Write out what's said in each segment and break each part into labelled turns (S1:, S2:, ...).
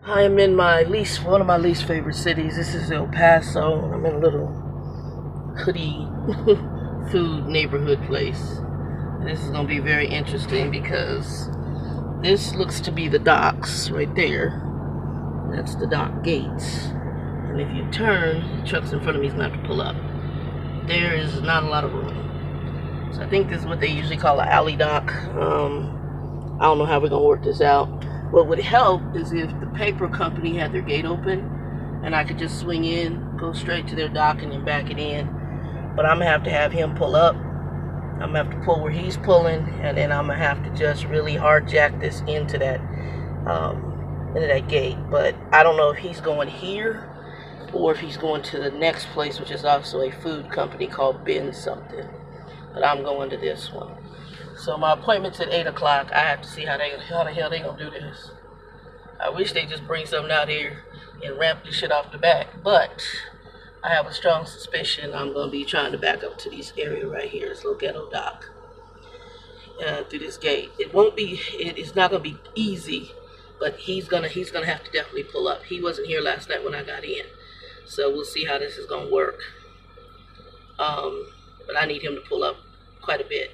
S1: I am in one of my least favorite cities. This is El Paso. I'm in a little hoodie food neighborhood place. This is going to be very interesting because this looks to be the docks right there. That's the dock gates. And if you turn, the trucks in front of me is going to have to pull up. There is not a lot of room. So I think this is what they usually call an alley dock. I don't know how we're going to work this out. What would help is if the paper company had their gate open and I could just swing in, go straight to their dock and then back it in. But I'm going to have him pull up. I'm going to have to pull where he's pulling, and then I'm going to have to just really hard jack this into that gate. But I don't know if he's going here or if he's going to the next place, which is also a food company called Ben something. But I'm going to this one. So my appointment's at 8 o'clock. I have to see how the hell they gonna do this. I wish they just bring something out here and ramp this shit off the back. But I have a strong suspicion I'm gonna be trying to back up to this area right here, this little ghetto dock, through this gate. It's not gonna be easy, but he's gonna have to definitely pull up. He wasn't here last night when I got in, so we'll see how this is gonna work. But I need him to pull up quite a bit.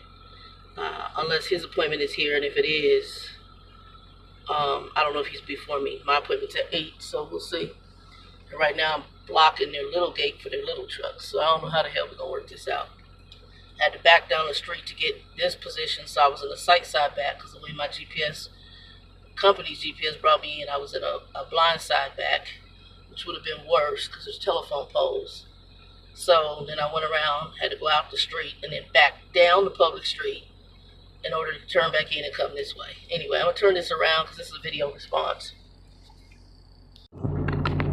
S1: Unless his appointment is here, and if it is, I don't know if he's before me. My appointment's at 8, so we'll see. And right now I'm blocking their little gate for their little trucks, so I don't know how the hell we're going to work this out. I had to back down the street to get this position, so I was in the sight side back, because the way my company's GPS brought me in, I was in a blind side back, which would have been worse, because there's telephone poles. So then I went around, had to go out the street, and then back down the public street, in order to turn back in and come this way. Anyway, I'm going to turn this around because this is a video response.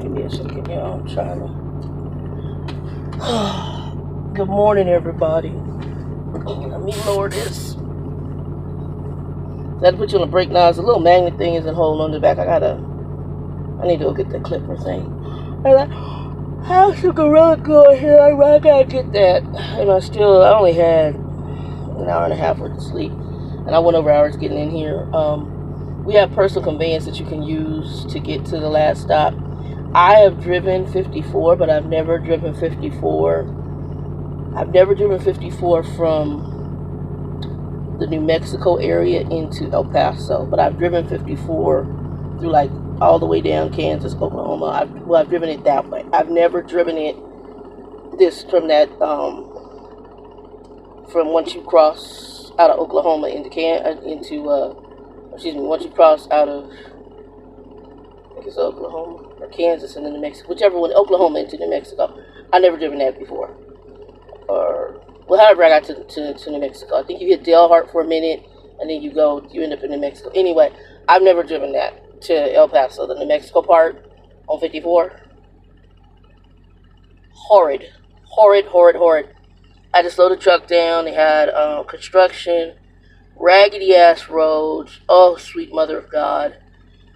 S1: Give me a second, y'all. I'm trying to... Good morning, everybody. Let me lower this. I had to put you on the brake now. The little magnet thing isn't holding on the back. I need to go get the clipper thing. How's the gorilla going here? I gotta get that. And I only had an hour and a half worth of sleep, and I went over hours getting in here. We have personal conveyance that you can use to get to the last stop. I have driven 54, but I've never driven 54. I've never driven 54 from the New Mexico area into El Paso, but I've driven 54 through like all the way down Kansas, Oklahoma. I've driven it that way. I've never driven it from once you cross out of Oklahoma once you cross out of, I think it's Oklahoma or Kansas and then New Mexico, whichever one, Oklahoma into New Mexico. I've never driven that before. However I got to New Mexico. I think you hit Delhart for a minute and then you end up in New Mexico. Anyway, I've never driven that to El Paso, the New Mexico part on 54. Horrid. I just slowed the truck down. They had construction, raggedy ass roads. Oh, sweet mother of God.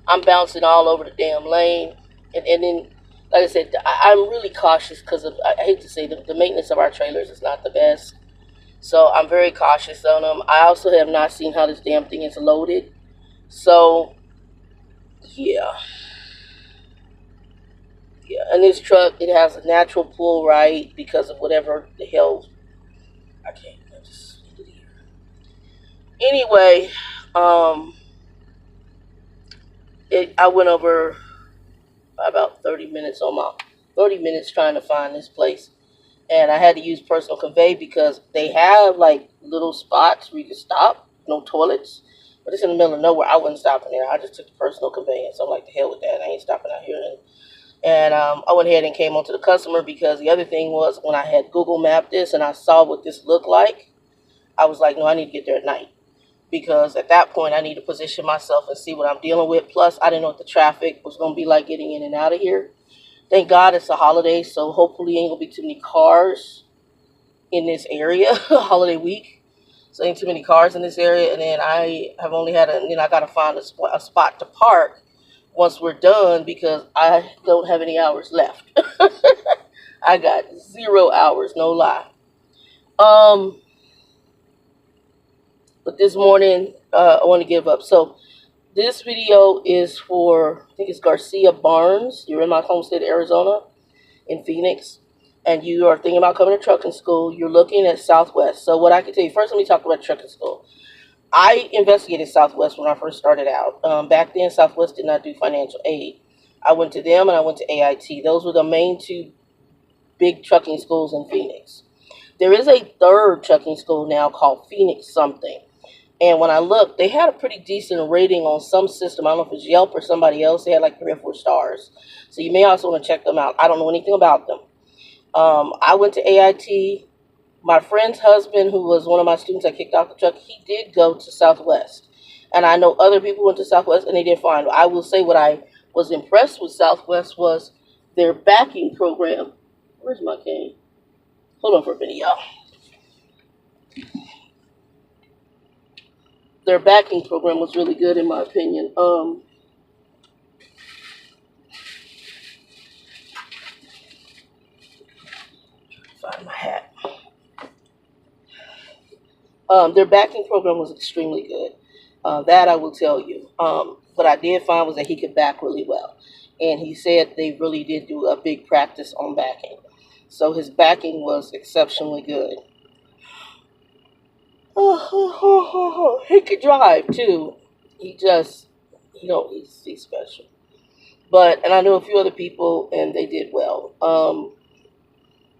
S1: I'm bouncing all over the damn lane. And then, like I said, I'm really cautious because I hate to say, the maintenance of our trailers is not the best. So I'm very cautious on them. I also have not seen how this damn thing is loaded. So, yeah. And this truck, it has a natural pull right because of whatever the hell. I just ended here. Anyway, I went over about 30 minutes trying to find this place. And I had to use personal convey because they have like little spots where you can stop, no toilets. But it's in the middle of nowhere. I wasn't stopping there. I just took the personal conveyance. I'm like, the hell with that. I ain't stopping out here. And I went ahead and came on to the customer because the other thing was when I had Google mapped this and I saw what this looked like, I was like, no, I need to get there at night. Because at that point, I need to position myself and see what I'm dealing with. Plus, I didn't know what the traffic was going to be like getting in and out of here. Thank God it's a holiday, so hopefully ain't going to be too many cars in this area, holiday week. So ain't too many cars in this area. And then I have only had I got to find a spot to park once we're done because I don't have any hours left. I got 0 hours, no lie. But this morning, I want to give up. So This video is for, I think it's Garcia Barnes. You're in my home state of Arizona, in Phoenix, and you are thinking about coming to trucking school. You're looking at Southwest. So what I can tell you, first let me talk about trucking school. I investigated Southwest when I first started out. Back then, Southwest did not do financial aid. I went to them and I went to AIT. Those were the main two big trucking schools in Phoenix. There is a third trucking school now called Phoenix something. And when I looked, they had a pretty decent rating on some system. I don't know if it's Yelp or somebody else. They had like 3 or 4 stars. So you may also want to check them out. I don't know anything about them. I went to AIT. My friend's husband, who was one of my students that kicked off the truck, he did go to Southwest. And I know other people went to Southwest and they did fine. I will say what I was impressed with Southwest was their backing program. Where's my cane? Hold on for a minute, y'all. Their backing program was really good, in my opinion. Find my hat. Their backing program was extremely good. That I will tell you. What I did find was that he could back really well. And he said they really did do a big practice on backing. So his backing was exceptionally good. He could drive too. He's special. And I know a few other people, and they did well.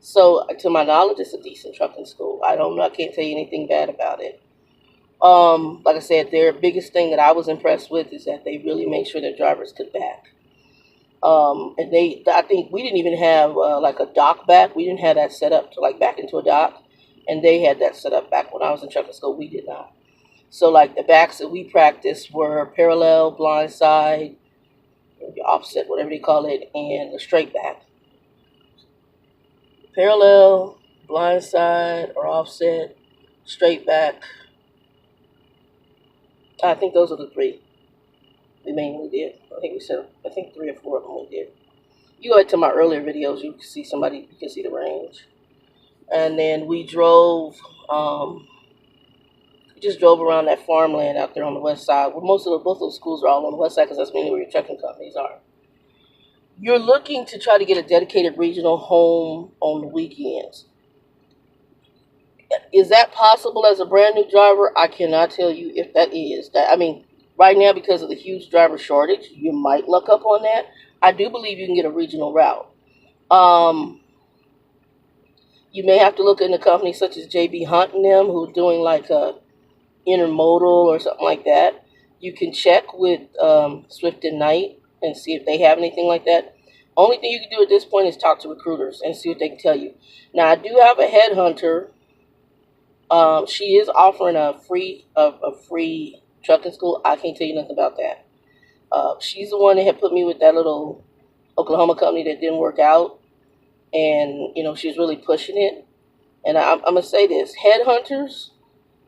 S1: So to my knowledge, it's a decent trucking school. I can't tell you anything bad about it. Like I said, their biggest thing that I was impressed with is that they really made sure their drivers could back. And I think we didn't even have like a dock back. We didn't have that set up to like back into a dock. And they had that set up back when I was in trucking school. We did not. So like the backs that we practiced were parallel, blindside, offset, whatever they call it, and a straight back. Parallel, blindside, or offset, straight back. I think those are the 3 we mainly did. I think 3 or 4 of them we did. You go to my earlier videos, you can see the range. And then we drove, just drove around that farmland out there on the west side. Where both of those schools are all on the west side because that's mainly where your trucking companies are. You're looking to try to get a dedicated regional home on the weekends. Is that possible as a brand new driver? I cannot tell you if that is. Right now, because of the huge driver shortage, you might luck up on that. I do believe you can get a regional route. You may have to look into companies such as JB Hunt and them who are doing like a intermodal or something like that. You can check with Swift and Knight and see if they have anything like that. Only thing you can do at this point is talk to recruiters and see what they can tell you. Now, I do have a headhunter. She is offering a free trucking school. I can't tell you nothing about that. She's the one that had put me with that little Oklahoma company that didn't work out. And, she's really pushing it. And I'm going to say this. Headhunters,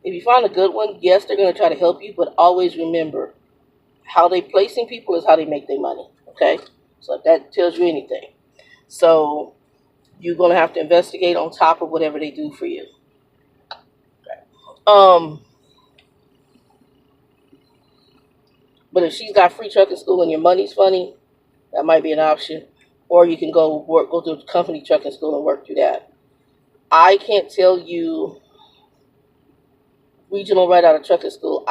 S1: if you find a good one, yes, they're going to try to help you. But always remember, how they placing people is how they make their money. Okay? So if that tells you anything. So you're going to have to investigate on top of whatever they do for you. Okay. But if she's got free trucking school and your money's funny, that might be an option. Or you can go to a company trucking school and work through that. I can't tell you regional right out of trucking school.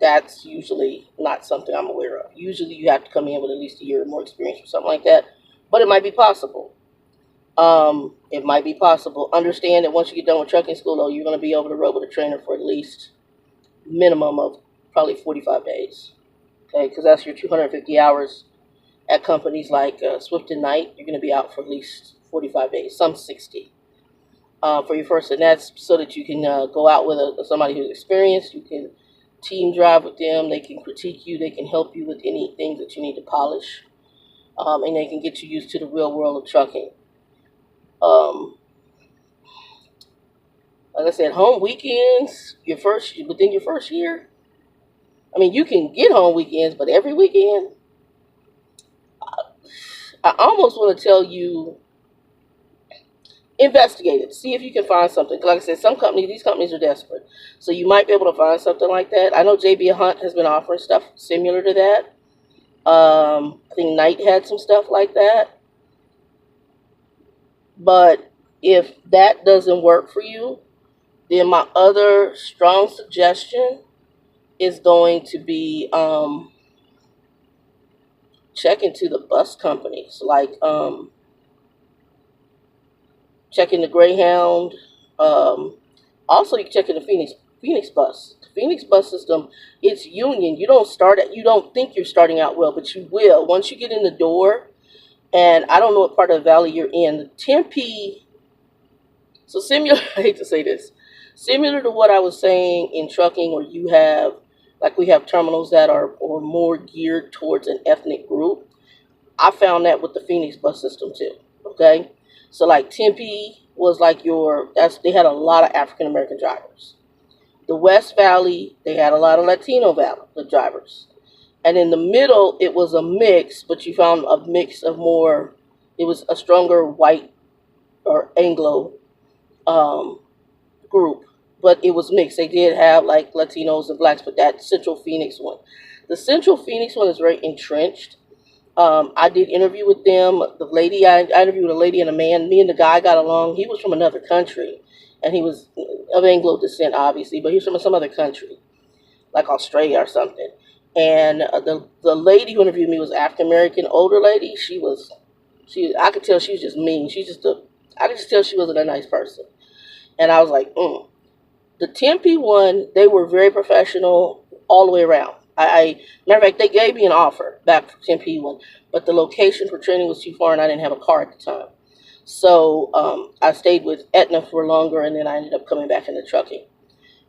S1: That's usually not something I'm aware of. Usually you have to come in with at least a year or more experience or something like that. But it might be possible. It might be possible. Understand that once you get done with trucking school, though, you're going to be over the road with a trainer for at least minimum of probably 45 days. Okay, because that's your 250 hours. At companies like Swift and Knight, you're going to be out for at least 45 days, some 60 for your first. And that's so that you can go out with somebody who's experienced. You can team drive with them. They can critique you. They can help you with any things that you need to polish. And they can get you used to the real world of trucking. Like I said, home weekends, within your first year. You can get home weekends, but every weekend, I almost want to tell you investigate it. See if you can find something. Like I said, these companies are desperate. So you might be able to find something like that. I know JB Hunt has been offering stuff similar to that. I think Knight had some stuff like that. But if that doesn't work for you, then my other strong suggestion is going to be check into the bus companies, like check in the Greyhound. Also, you can check in the Phoenix bus. The Phoenix bus system, it's union. You don't think you're starting out well, but you will once you get in the door. And I don't know what part of the valley you're in. The Tempe. So similar. I hate to say this. Similar to what I was saying in trucking, where you have, like, we have terminals that are more geared towards an ethnic group. I found that with the Phoenix bus system too. Okay, so like Tempe was like they had a lot of African American drivers. The West Valley, they had a lot of Latino drivers. And in the middle, it was a mix, but you found a mix of more, it was a stronger white or Anglo group. But it was mixed. They did have like Latinos and blacks, but that Central Phoenix one. The Central Phoenix one is very entrenched. I did interview with them. I interviewed with a lady and a man. Me and the guy got along. He was from another country, and he was of Anglo descent, obviously, but he was from some other country, like Australia or something. And the lady who interviewed me was African American, older lady. I could tell she was just mean. I could just tell she wasn't a nice person. And I was like, The Tempe one, they were very professional all the way around. Matter of fact, they gave me an offer back for Tempe one, but the location for training was too far, and I didn't have a car at the time. So I stayed with Aetna for longer, and then I ended up coming back into trucking.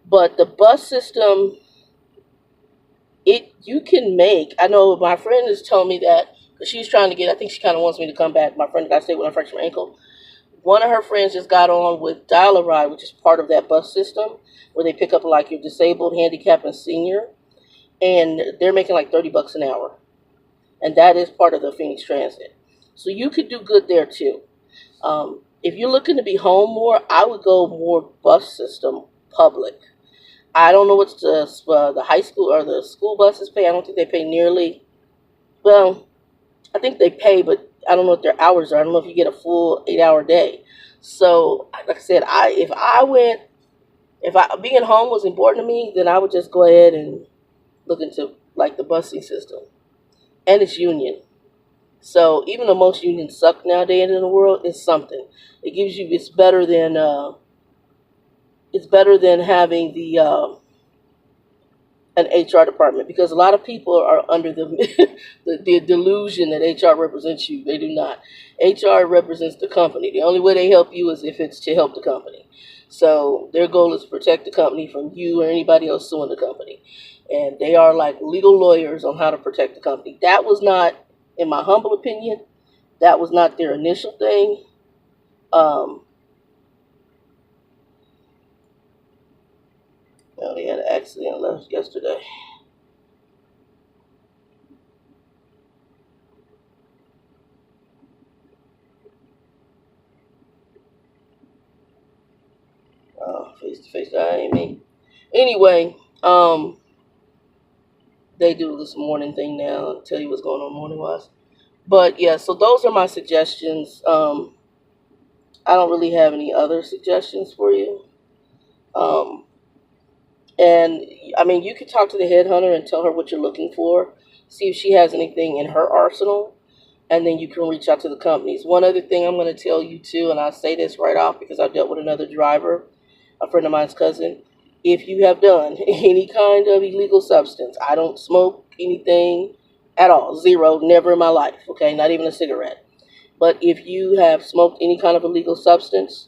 S1: But the bus system, you can make. I know my friend is telling me that, because she's trying to get, I think she kind of wants me to come back. My friend that I stayed with, I fractured my ankle. One of her friends just got on with Dial-A-Ride, which is part of that bus system, where they pick up like your disabled, handicapped, and senior. And they're making like $30 an hour. And that is part of the Phoenix Transit. So you could do good there too. If you're looking to be home more, I would go more bus system public. I don't know what the high school or the school buses pay. I don't think they pay nearly. Well, I think they pay, but I don't know what their hours are. I don't know if you get a full 8-hour day. So, like I said, if being home was important to me, then I would just go ahead and look into like the busing system. And it's union. So even though most unions suck nowadays in the world, it's something. It's better than having an HR department, because a lot of people are under the delusion that HR represents you. They do not. HR represents the company. The only way they help you is if it's to help the company. So their goal is to protect the company from you or anybody else suing the company. And they are like legal lawyers on how to protect the company. That was not, in my humble opinion, that was not their initial thing. Well, they had an accident yesterday. Face-to-face, I ain't me. Anyway, they do this morning thing now and tell you what's going on morning-wise. But yeah, so those are my suggestions. I don't really have any other suggestions for you. And I mean, you could talk to the headhunter and tell her what you're looking for. See if she has anything in her arsenal. And then you can reach out to the companies. One other thing I'm going to tell you too, and I'll say this right off because I dealt with another driver, a friend of mine's cousin. If you have done any kind of illegal substance, I don't smoke anything at all. Zero, never in my life. Okay, not even a cigarette. But if you have smoked any kind of illegal substance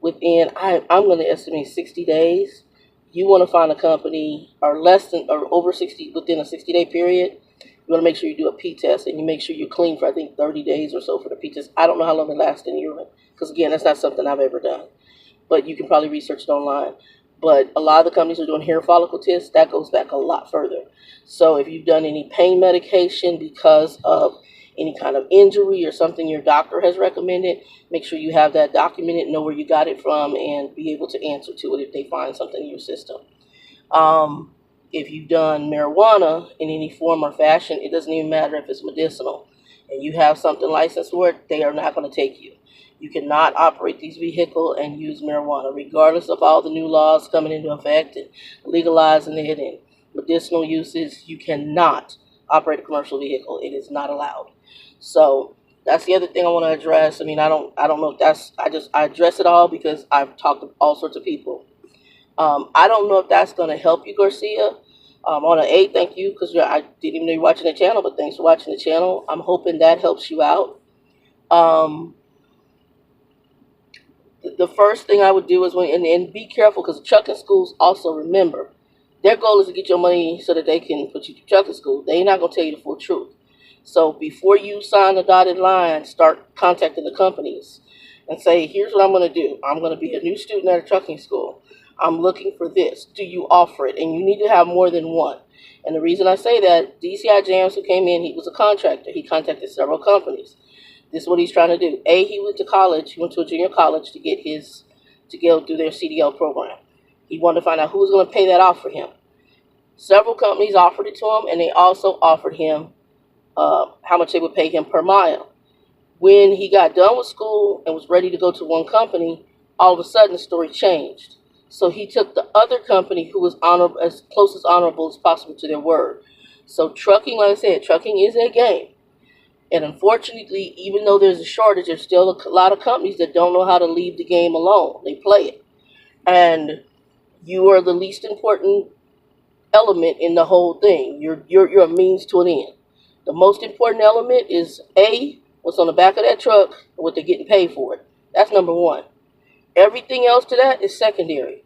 S1: within, I'm going to estimate 60 days, you want to find a company or over 60 within a 60-day period. You want to make sure you do a P test, and you make sure you're clean for, I think, 30 days or so for the P test. I don't know how long it lasts in urine, because again, that's not something I've ever done. But you can probably research it online. But a lot of the companies are doing hair follicle tests. That goes back a lot further. So if you've done any pain medication because of any kind of injury or something your doctor has recommended, make sure you have that documented, know where you got it from, and be able to answer to it if they find something in your system. If you've done marijuana in any form or fashion, it doesn't even matter if it's medicinal, and you have something licensed for it, they are not going to take you. You cannot operate these vehicles and use marijuana, regardless of all the new laws coming into effect and legalizing it and medicinal uses. You cannot operate a commercial vehicle. It is not allowed. So that's the other thing I want to address. I mean, I don't know if that's, I address it all because I've talked to all sorts of people. I don't know if that's going to help you, Garcia. On an A, thank you, because I didn't even know you're watching the channel, but thanks for watching the channel. I'm hoping that helps you out. The first thing I would do is, and be careful, because trucking schools also, remember, their goal is to get your money so that they can put you to trucking school. They're not going to tell you the full truth. So before you sign the dotted line, start contacting the companies and say, here's what I'm going to do. I'm going to be a new student at a trucking school. I'm looking for this. Do you offer it? And you need to have more than one. And the reason I say that, DCIJams, who came in, he was a contractor. He contacted several companies. This is what he's trying to do. A, he went to college. He went to a junior college to go through their CDL program. He wanted to find out who was going to pay that off for him. Several companies offered it to him, and they also offered him how much they would pay him per mile. When he got done with school and was ready to go to one company, all of a sudden the story changed. So he took the other company who was honorable, as close as honorable as possible to their word. So trucking, like I said, trucking is a game. And unfortunately, even though there's a shortage, there's still a lot of companies that don't know how to leave the game alone. They play it. And you are the least important element in the whole thing. You're a means to an end. The most important element is A, what's on the back of that truck and what they're getting paid for it. That's number one. Everything else to that is secondary.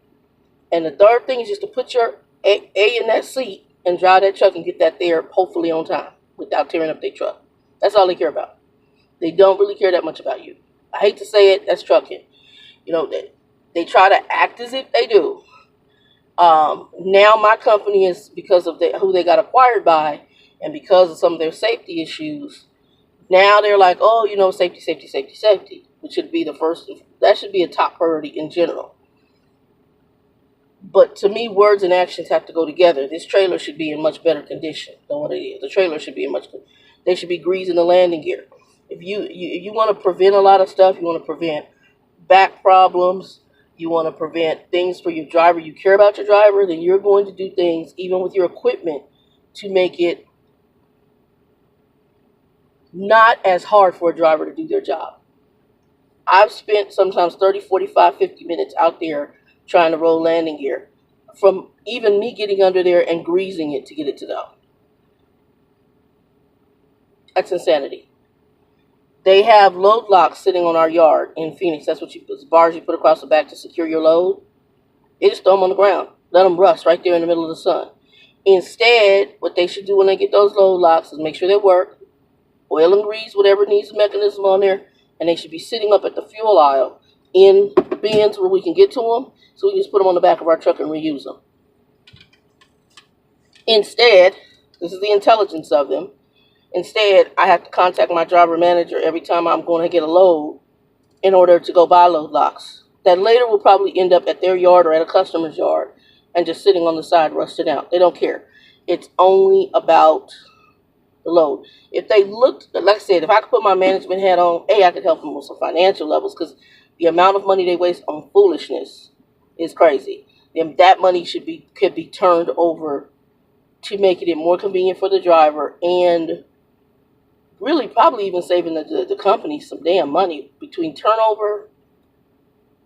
S1: And the third thing is just to put your A in that seat and drive that truck and get that there hopefully on time without tearing up their truck. That's all they care about. They don't really care that much about you. I hate to say it, that's trucking. You know, they try to act as if they do. Now my company is, because of who they got acquired by and because of some of their safety issues, now they're like, oh, you know, safety, safety, safety, safety, which should be the first, that should be a top priority in general. But to me, words and actions have to go together. This trailer should be in much better condition than what it is. The trailer should be in they should be greasing the landing gear. If you want to prevent a lot of stuff, you want to prevent back problems, you want to prevent things for your driver, you care about your driver, then you're going to do things, even with your equipment, to make it not as hard for a driver to do their job. I've spent sometimes 30, 45, 50 minutes out there trying to roll landing gear, from even me getting under there and greasing it to get it to go. That's insanity. They have load locks sitting on our yard in Phoenix. That's what bars you put across the back to secure your load. They just throw them on the ground. Let them rust right there in the middle of the sun. Instead, what they should do when they get those load locks is make sure they work, oil and grease whatever needs a mechanism on there, and they should be sitting up at the fuel aisle in bins where we can get to them, so we can just put them on the back of our truck and reuse them. Instead, this is the intelligence of them. Instead, I have to contact my driver manager every time I'm going to get a load in order to go buy load locks. That later will probably end up at their yard or at a customer's yard and just sitting on the side rusted out. They don't care. It's only about the load. If they looked, like I said, if I could put my management hat on, I could help them with some financial levels, because the amount of money they waste on foolishness is crazy. And that money could be turned over to making it more convenient for the driver, and really probably even saving the company some damn money between turnover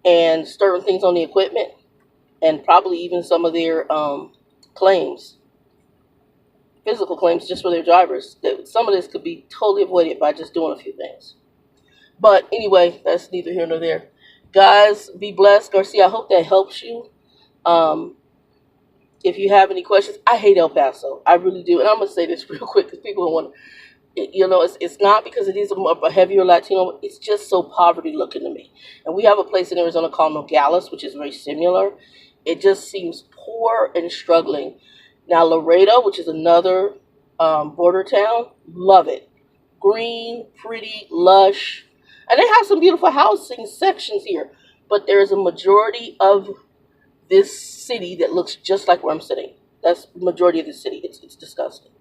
S1: and certain things on the equipment, and probably even some of their claims, physical claims just for their drivers. Some of this could be totally avoided by just doing a few things. But anyway, that's neither here nor there. Guys, be blessed. Garcia, I hope that helps you. If you have any questions, I hate El Paso. I really do. And I'm going to say this real quick, because people don't want to, you know, it's not because it is a heavier Latino. It's just so poverty looking to me. And we have a place in Arizona called Nogales, which is very similar. It just seems poor and struggling. Now, Laredo, which is another border town, love it. green, pretty, lush. And they have some beautiful housing sections here. But there is a majority of this city that looks just like where I'm sitting. That's the majority of the city. It's disgusting.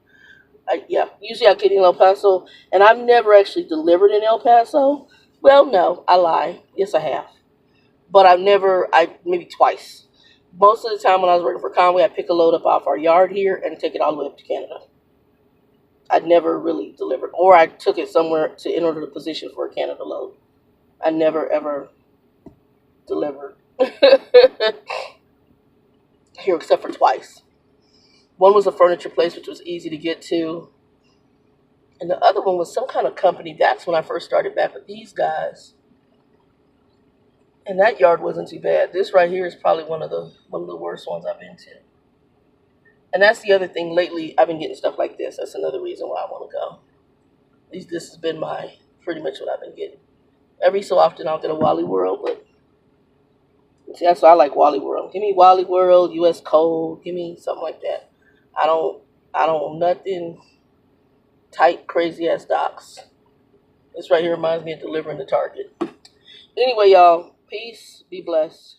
S1: Yeah, usually I get in El Paso, and I've never actually delivered in El Paso. Well, no, I lie. Yes, I have. But maybe twice. Most of the time when I was working for Conway, I pick a load up off our yard here and take it all the way up to Canada. I never really delivered, or I took it somewhere in order to position for a Canada load. I never ever delivered here except for twice. One was a furniture place, which was easy to get to, and the other one was some kind of company. That's when I first started back with these guys, and that yard wasn't too bad. This right here is probably one of the worst ones I've been to. And that's the other thing. Lately, I've been getting stuff like this. That's another reason why I want to go. At least this has been pretty much what I've been getting. Every so often, I'll get a Wally World, but see, that's why I like Wally World. Give me Wally World, U.S. Code. Give me something like that. I don't want nothing tight, crazy ass docs. This right here reminds me of delivering the Target. Anyway, y'all, peace. Be blessed.